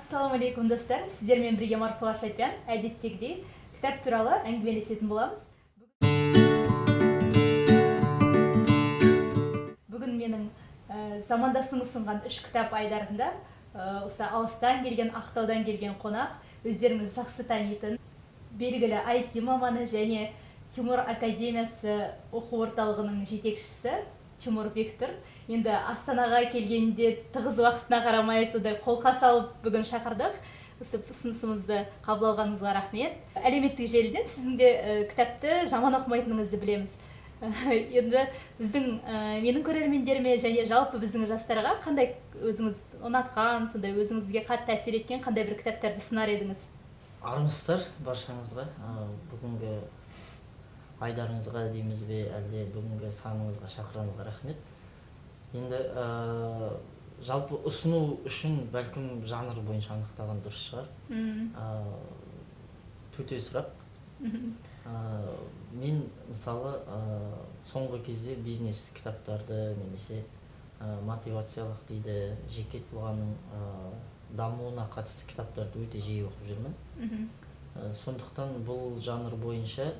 Ассалаумағалейкум достар, сіздермен бірге Марфуға Шайпян, әдеттегідей кітап туралы әңгімелесетін боламыз. Бүгін менің замандасым ұсынған 3 кітап айдарында осы алыстан келген, Ақтаудан келген қонақ, өздеріңіз жақсы танитын белгілі IT маманы және Тимур Академиясы оқу орталығының жетекшісі Тимур Бектұр. Енді Астанаға келгенде тығыз уақытына қарамай сондай қолқа салып бүгін шақырдық. Осы ұсынысымызды қабыл алғаныңызға рахмет. Әлеуметтік желіден сіздің де кітапты жаман оқымайтыныңызды білеміз. Енді менің көрермендеріме және жалпы біздің жастарға қандай өзіңіз ұнатқан, сондай өзіңізге қатты әсер еткен қандай бір кітаптарды ұсынар едіңіз? Армысыздар баршаңызға. Бүгінгі айдарыңызға дейміз бе, әлде бүгінгі саныңызға шақырғаныңызға рахмет. Енді жалпы ұсыну үшін бәлкім жанр бойынша анықтаған дұрыс шығар. Төте сұрақ. Мен мысалы соңғы кезде бизнес кітаптарды немесе мотивациялық дейді, жеке тұлғаның дамуына қатысты кітаптарды өте жиі оқып жүрмін. Сондықтан бұл жанр бойынша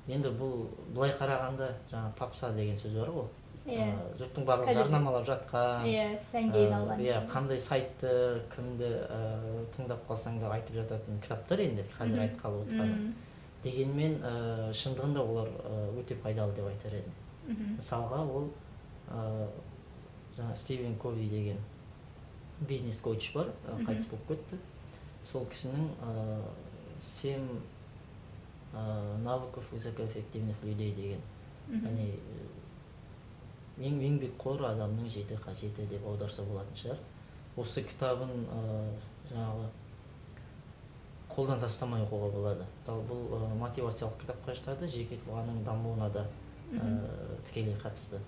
енді бұл былай қарағанда жаңа попса деген сөз бар ғой. Жұрттың барлығы жарнамалап жатқан, сәнге айналған. Қандай сайтты, кімді тыңдап қалсаң да айтып жататын кітаптар енді қазір айтқалы отырғаным. Дегенмен шындығында олар өте пайдалы деп айтар едім. Мысалға ол жаңа Стивен Кови деген бизнес коуч бар, қайтыс болып кетті. Сол кісінің 7 навыков высокоэффективных людей деген. Ең еңбекқор адамның 7 қасиеті деп аударса болатын шығар. Осы кітабын жаңағы қолдан тастамай оқуға болады. Бұл мотивациялық кітапқа жатады, жеке тұлғаның дамуына да тікелей қатысты.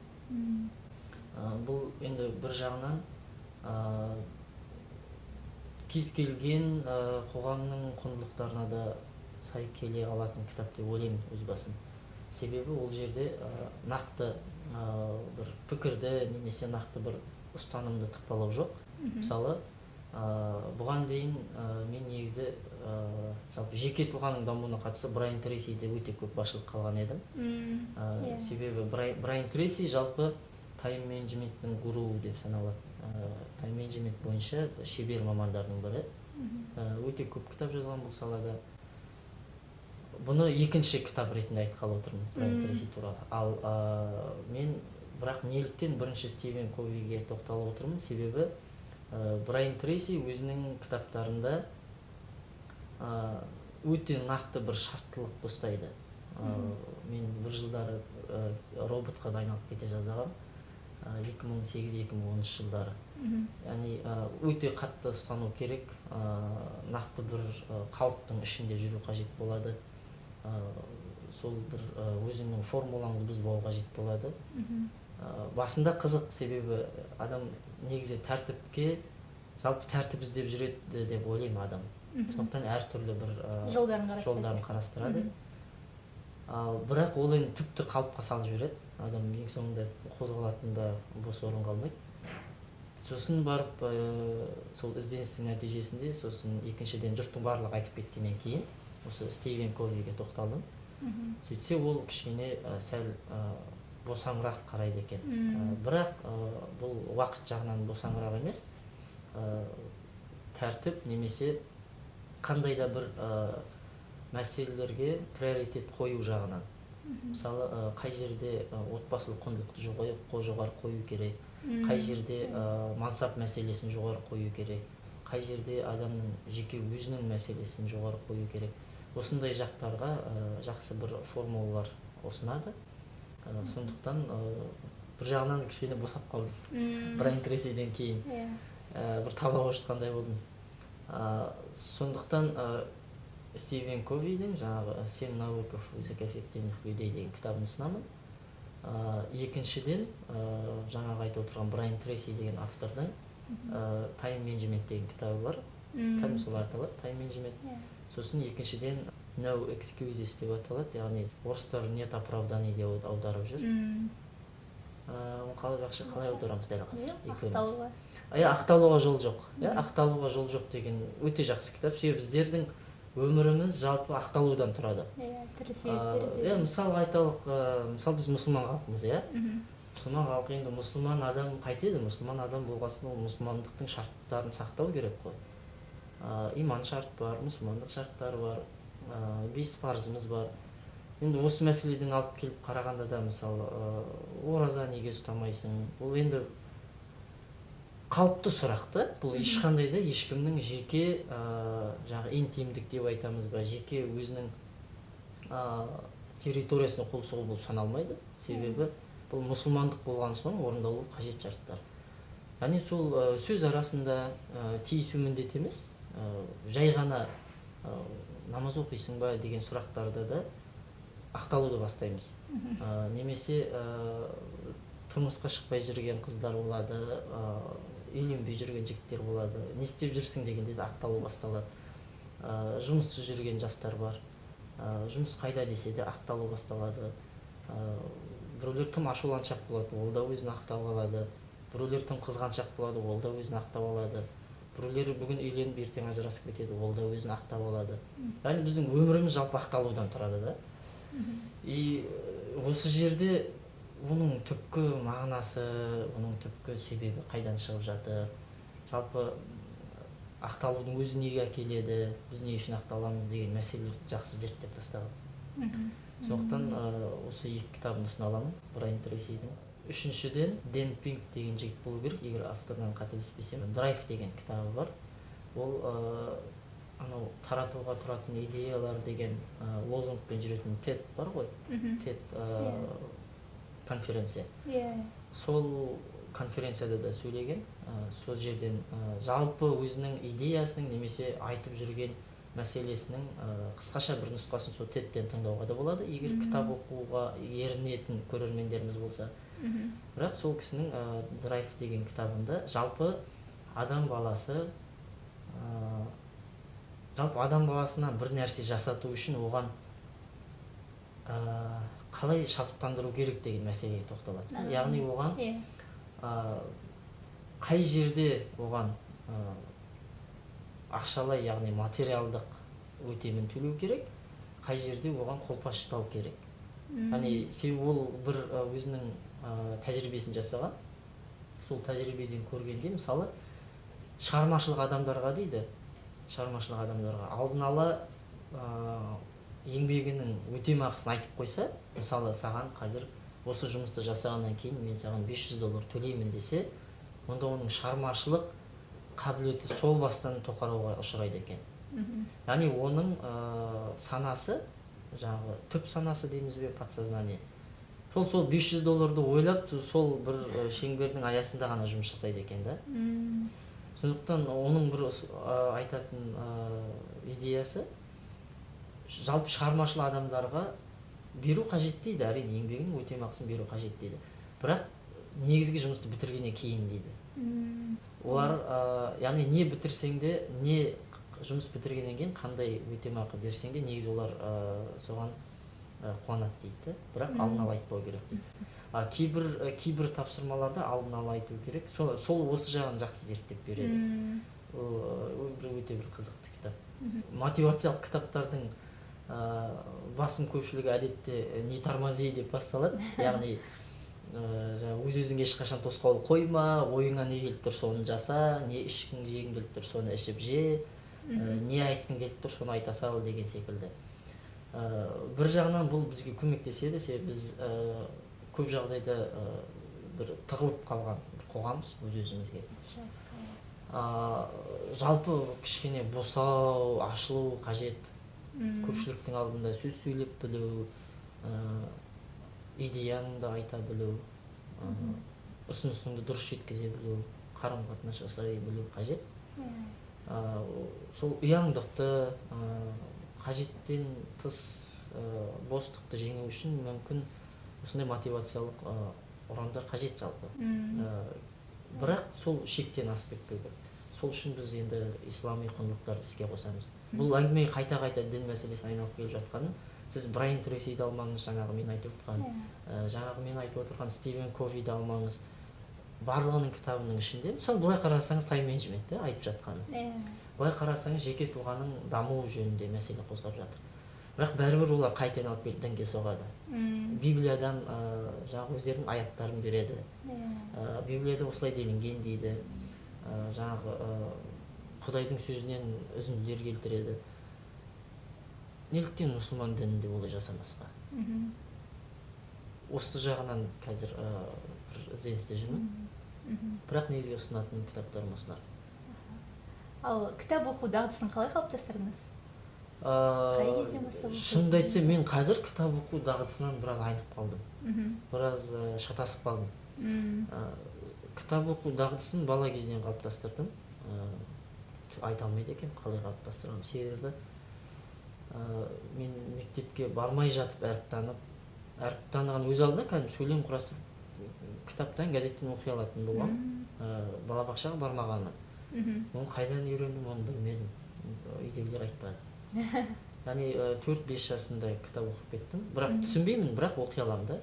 Бұл енді бір жағынан кез келген қоғамның құндылықтарына да сай келе алатын кітап деп ойлаймын өз басым. Себебі ол жерде нақты бір пікірді немесе нақты бір ұстанымды тықпалау жоқ. Мысалы, бұған дейін мен негізі жалпы жеке тұлғаның дамуына қатысты Брайан Трейсиді өте көп басшылық қалған едім. Себебі Брайан Трейси жалпы тайм-менеджменттің гуруы деп саналады. Тайм-менеджмент бойынша шебер мамандардың бірі. Өте көп кітап жазған бұл салада. Бұны екінші кітап ретінде айтқалы отырмын, Брайан Трейси туралы. Ал мен бірақ неліктен бірінші Стивен Ковиге тоқталып отырмын, себебі Брайан Трейси өзінің кітаптарында өте нақты бір шарттылық ұстайды. Мен бір жылдары роботқа айналып кете жаздағам, 2008-2013 жылдары. Яғни өте қатты ұстану керек, нақты бір қалыптың ішінде жүру қажет болады. Сол бір өзінің формулаңды бұзбауға қажет болады. Басында қызық, себебі адам негізі тәртіпке, жалпы тәртіп іздеп жүреді деп ойлаймын адам. Сондықтан әртүрлі бір жолдарын қарастырады. Бірақ ол енді тіпті қалыпқа салып жібереді. Адам ең соңында қозғалатында бос орын қалмайды. Сосын барып сол ізденістің нәтижесінде, сосын екіншіден жұрттың барлығы айтып кеткеннен кейін осы Стивен Ковиге тоқталдым. Сөйтсе ол кішкене сәл босаңырақ қарайды екен. Бірақ бұл уақыт жағынан босаңырақ емес, тәртіп немесе қандай да бір мәселелерге приоритет қою жағынан. Мысалы, қай жерде отбасылық құндылықты жоғары қою керек, қай жерде мансап мәселесін жоғары қою керек, қай жерде адамның жеке өзінің мәселесін жоғары қою керек. Осындай жақтарға жақсы бір формулалар ұсынады. Сондықтан бір жағынан кішкене босап қалдым. Брайан Трейсиден кейін бір таза қошытқандай болдым. Сондықтан Стивен Ковидің жаңағы 7 навыков высокоэффективных людей деген кітабын ұсынамын. Екіншіден жаңағы айтып отырған Брайан Трейси деген автордың тайм-менеджмент деген кітабы бар. Кәдімгі солай аталады, тайм-менеджмент. Сосын екіншіден No Excuses деп аталады, яғни орыстар нет оправданий деп аударып жүр. Калай жакшы калай отурамыз дел калса экөөбүз. Ақталуға. Акталууга жол жок. Акталууга жол жок деген өтө жакшы китап. Себеби биздердин өмүрүбүз жалпы акталуудан турат. Түрлі себептер. Мисалга айталык, мисалы биз мусулман калкпыз, мусулман калк энди мусулман адам кайтеді, мусулман адам болгосон ол мусулмандыктын шарттарын сактоо керек го. Иман шарт бар, мусулмандык шарттары бар, 5 парызымыз бар. Енді осы мәселеден алып келіп қарағанда да мысалы ораза неге ұстамайсың? Бұл енді қалыпты сұрақты. Бұл ешқандай да ешкімнің жеке жаңағы интимдік деп айтамыз ба, жеке өзінің территориясына қол сұғу болып саналмайды. Себебі бұл мұсылмандық болған соң орындалуы қажет шарттар. Яғни сол сөз арасында тиісу міндет емес, жай ғана намаз оқисың ба деген сұрақтарда да ақталуды бастаймыз. Немесе тұрмысқа шықпай жүрген қыздар болады, үйленбей жүрген жігіттер болады. Не істеп жүрсің дегенде де ақталу басталады. Жұмыссыз жүрген жастар бар. Жұмыс қайда десе де ақталу басталады. Біреулер тым ашуланшақ болады, ол да өзін ақтап алады. Біреулер тым қызғаншақ болады, ол да өзін ақтап алады. Біреулер бүгін үйленіп ертең ажырасып кетеді, ол да өзін ақтап алады. Яғни біздің өміріміз жалпы ақталудан тұрады да. И осы жерде оның түпкі мағынасы, оның түпкі себебі қайдан шығып жатыр, жалпы ақталудың өзі неге әкеледі, біз не үшін ақталамыз деген мәселелерді жақсы зерттеп тастаған. Сондықтан осы екі кітабын ұсына аламын, Брайан Трейсидің. Үшіншіден Дэн Пинк деген жігіт болу керек, егер авторынан қателеспесем, Драйв деген кітабы бар. Ол анау таратуға тұратын идеялар деген лозунгпен жүретін TED бар ғой, TED конференция. Сол конференцияда да сөйлеген, сол жерден жалпы өзінің идеясының немесе айтып жүрген мәселесінің қысқаша бір нұсқасын сол TED-тен тыңдауға да болады, егер кітап оқуға ерінетін көрермендеріміз болса. Бірақ сол кісінің Драйв деген кітабында жалпы адам баласына бір нәрсе жасату үшін оған қалай шабыттандыру керек деген мәселеге тоқталады. Яғни оған қай жерде оған ақшалай, яғни материалдық өтемін төлеу керек, қай жерде оған қолпаш ұстау керек. Яғни себебі ол бір өзінің тәжірибесін жасаған, сол тәжірибеден көргенде мысалы шығармашылық адамдарға дейді, шығармашылық адамдарға алдын ала еңбегінің өтемақысын айтып қойса, мысалы саған қазір осы жұмысты жасағаннан кейін мен саған $500 төлеймін десе, онда оның шығармашылық қабілеті сол бастан тоқарауға ұшырайды екен. Яғни оның санасы, жаңағы түп санасы дейміз бе, подсознание, сол $500 ойлап, сол бір шеңбердің аясында ғана жұмыс жасайды екен да. Сондықтан оның бір айтатын идеясы жалпы шығармашыл адамдарға беру қажет дейді, әрине еңбегінің өтемақысын беру қажет дейді. Бірақ негізгі жұмысты бітіргеннен кейін дейді. Олар яғни не бітірсең де, не жұмыс бітіргеннен кейін қандай өтемақы берсең де, негізі олар соған қуанады дейді. Бірақ алдын ала айтпау керек дейді. Кейбір тапсырмаларда алдын ала айту керек. Сол осы жағын жақсы зерттеп береді. Өте бір қызықты кітап. Мотивациялық кітаптардың басым көпшілігі әдетте не тормози деп басталады. Яғни өз-өзіңе ешқашан тосқауыл қойма, ойыңа не келіп тұр соны жаса, не ішкің жегің келіп тұр соны ішіп же, не айтқың келіп тұр соны айта сал деген секілді. Бір жағынан бұл бізге көмектеседі, себебі біз көп жағдайда бір тығылып қалған қоғамбыз өз-өзімізге. Жалпы кішкене босау, ашылу қажет. Көпшіліктің алдында сөз сөйлеп білу, идеяңды айта білу, ұсынысыңды дұрыс жеткізе білу, қарым-қатынас жасай білу қажет. Сол ұяңдықты, қажеттен тыс бостықты жеңу үшін мүмкін осындай мотивациялық ұрандар қажет жалпы. Бірақ сол шектен асып кетпеу керек. Сол үшін біз енді ислами құндылықтарды іске қосамыз. Бұл әңгіме қайта-қайта дін мәселесіне айналып келіп жатқаны сіз Брайан Трейсиді алмаңыз, жаңағы мен айтып отырған жаңағы мен айтып отырған Стивен Ковиді алмаңыз, барлығының кітабының ішінде мысалы былай қарасаңыз тайм-менеджмент айтып жатқаны, былай қарасаңыз жеке тұлғаның дамуы жөнінде мәселе қозғап жатыр. Бірақ бәрібір олар қайтадан алып келіп дінге соғады. Библиядан жаңағы өздерінің аяттарын береді. Библияда осылай делінген дейді. Жаңағы Құдайдың сөзінен үзінділер келтіреді. Неліктен мұсылман дінінде олай жасамасқа? Осы жағынан қазір бір ізденісте жүрмін. Бірақ негізгі ұсынатын кітаптарым осылар. Ал кітап оқу дағдысын қалай қалыптастырдыңыз? Шынымды айтсам, мен қазір кітап оқу дағдысынан біраз айнып қалдым. Біраз шатасып қалдым. Кітап оқу дағдысын бала кезден қалыптастырдым. Айта алмайды екенмін қалай қалыптастырғанымды. Себебі мен мектепке бармай жатып әріп таныған өз алдына кәдімгі сөйлем құрастырып кітаптан, газеттен оқи алатын болғанмын. Балабақшаға бармағанмын. Оны қайдан үйрендім, оны білмедім. Үйдегілер айтпады. Яғни 4-5 жасында кітап оқып кеттім. Бірақ түсінбеймін, бірақ оқи аламын да.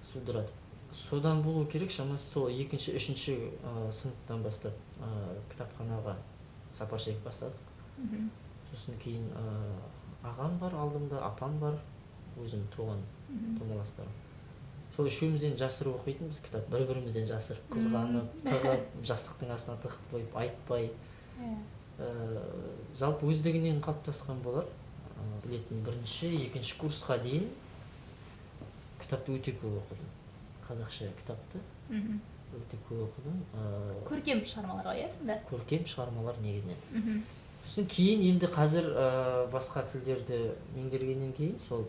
Судырады. Содан болу керек, шамасы сол 2-3 сыныптан бастап кітапханаға сапар шегіп бастадық. Сосын кейін ағам бар алдымда, апам бар, өзім туған тумаластарым. Сол үшеумізден жасырып оқитынбыз кітап, бір-бірімізден жасырып, қызғанып, тығып, жастықтың астына тығып қойып, айтпай. Жалпы өздігінен қалыптасқан болар. Білетін 1-2 курсқа дейін кітапты өте көп оқыдым. Қазақша кітапты өте көп оқыдым. Көркем шығармалар ғой, сонда? Көркем шығармалар негізінен. Сосын кейін енді қазір басқа тілдерді меңгергеннен кейін сол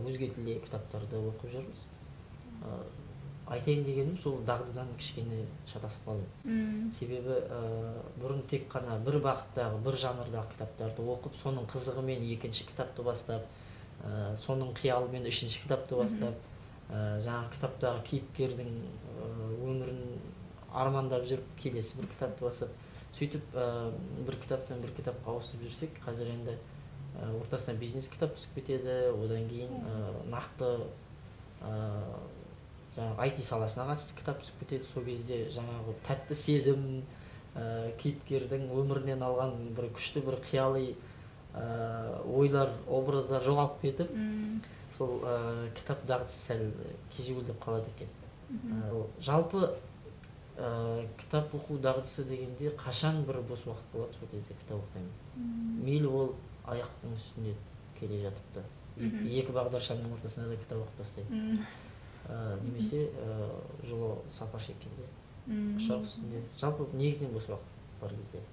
өзге тілде кітаптарды оқып жүрміз. Айтайын дегенім сол дағдыдан кішкене шатасып қалдым. Себебі бұрын тек қана бір бағыттағы, бір жанрдағы кітаптарды оқып, соның қызығымен 2-ші кітапты бастап, соның қиялымен 3-ші кітапты бастап, жаңағы кітаптағы кейіпкердің өмірін армандап жүріп, келесі бір кітапты бастап, сөйтіп бір кітаптан бір кітапқа ауысып жүрсек, қазір енді ортасына бизнес кітап түсіп кетеді, одан кейін нақты жаңағы IT саласына қатысты кітап түсіп кетеді. Сол кезде жаңағы тәтті сезім, кейіпкердің өмірінен алған бір күшті бір қияли ойлар, образдар жоғалып кетіп, сол кітап дағдысы сәл кежеуілдеп қалады екен. Жалпы кітап оқу дағдысы дегенде қашан бір бос уақыт болады, сол кезде кітап оқимын. Мейлі ол аяқтың үстінде келе жатып та, 2 бағдаршамның ортасында да кітап оқып тастаймын. Немесе жолы сапар шеккенде, ұшақ үстінде. Жалпы негізінен бос уақыт бар кезде.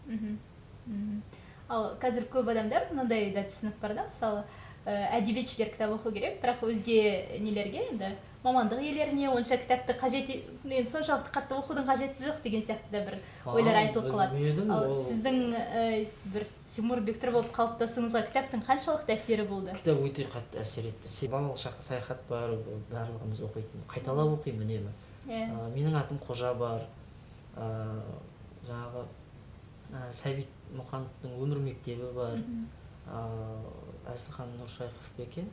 Ал қазір көп адамдар мынандай да түсінік бар да, мысалы әдебиетшілер кітап оқу керек, бірақ өзге нелерге, енді мамандық иелеріне онша кітапты қажет, соншалықты қатты оқудың қажеті жоқ деген сияқты да бір ойлар айтылып қалады. Ал сіздің бір Тимур Бектұр болып қалыптасуыңызға кітаптың қаншалықты әсері болды? Кітап өте қатты әсер етті. Балалық шақ саяхат бар, барлығымыз оқитын. Қайталап оқимын үнемі. Менің атым Қожа бар. Жаңағы Сәбит Мұқановтың өмір мектебі бар. Әзілхан Нұршайықов бекен,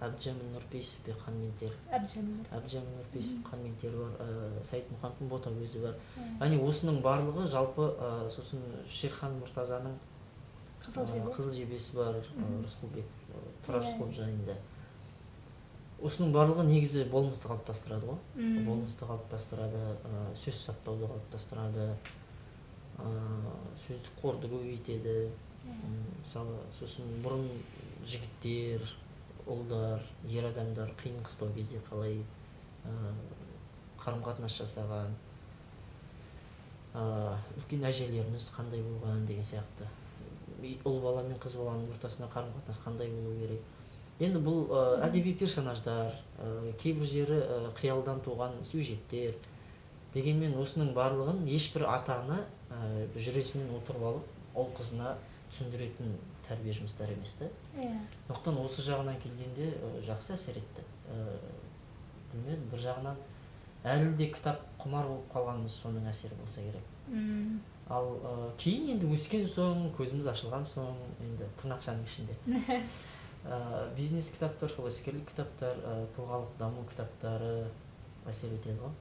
Әбдіжәміл Нұрпейісов бе Қанментер. Әбдіжәміл Нұрпейісов Қанментер бар. Сәбит Мұқановтың Ботагөзі бар. Яғни осының барлығы жалпы сосын Шерхан Мұртазаның Қызыл жебесі бар, Тұрар Рысқұлов жайында. Осының барлығы негізі болмысты қалыптастырады ғой. Болмысты қалыптастырады, сөз саптауды қалыптастырады, сөздік қорды көбейтеді. Мысалы, сосын бұрын жігіттер, ұлдар, ер адамдар қиын қыстау кезде қалай қарым-қатынас жасаған, үлкен әжелеріміз қандай болған деген сияқты. Ұл бала мен қыз баланың ортасында қарым-қатынас қандай болу керек. Енді бұл әдеби персонаждар, кейбір жері қиялдан туған сюжеттер. Дегенмен осының барлығын ешбір ата-ана жүресінен отырып алып, ол қызына түсіндіретін тәрбие жұмыстары емес та. Сондықтан осы жағынан келгенде жақсы әсер етті. Білмедім, бір жағынан әлі де кітап құмар болып қалғанымыз соның әсері болса керек. Ал кейін енді өскен соң, көзіміз ашылған соң, енді тырнақшаның ішінде Бизнес китаптар, ошол искерлик китаптар, тууралык дамуу китаптары әсер этет го.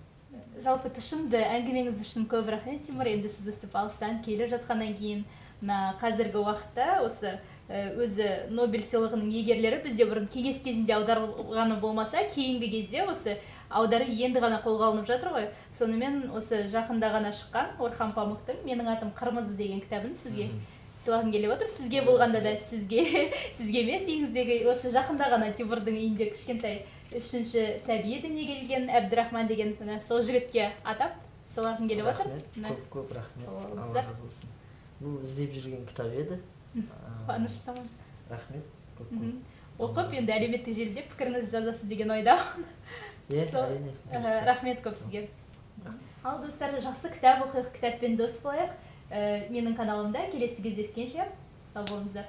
Жалпы тұшымды әңгімеңіз үшін көп рахмет, Тимур. Енді сіз өстіп алыстан келе жатқаннан кейін мына қазіргі уақытта осы өзі Нобель сыйлығының иегерлері бізде бұрын кеңес кезінде аударылғаны болмаса, кейінгі кезде осы аудары енді ғана қолға алынып жатыр ғой. Сонымен осы жақында ғана шыққан Орхан Памуктың "Менің атым Қырмызы" деген кітабын сізге сыйлағым келіп отыр. Сізге болғанда да сізге емес, үйіңіздегі осы жақында ғана Тимурдың үйінде кішкентай 3-ші сәби дүниеге келген Әбдірахман деген сол жігітке атап сыйлағым келіп отыр. Рахмет, көп рахмет. Алла разы болсын. Бұл іздеп жүрген кітап еді. Қуаныштымын. Рахмет. Оқып, енді әлеуметтік желіде пікіріңізді жазасыз деген ойдамын. Әрине. Рахмет көп сізге. Ал достар, жақсы кітап оқиық, кітаппен дос болайық. Менің каналымда келесі кездескенше сау болыңыздар.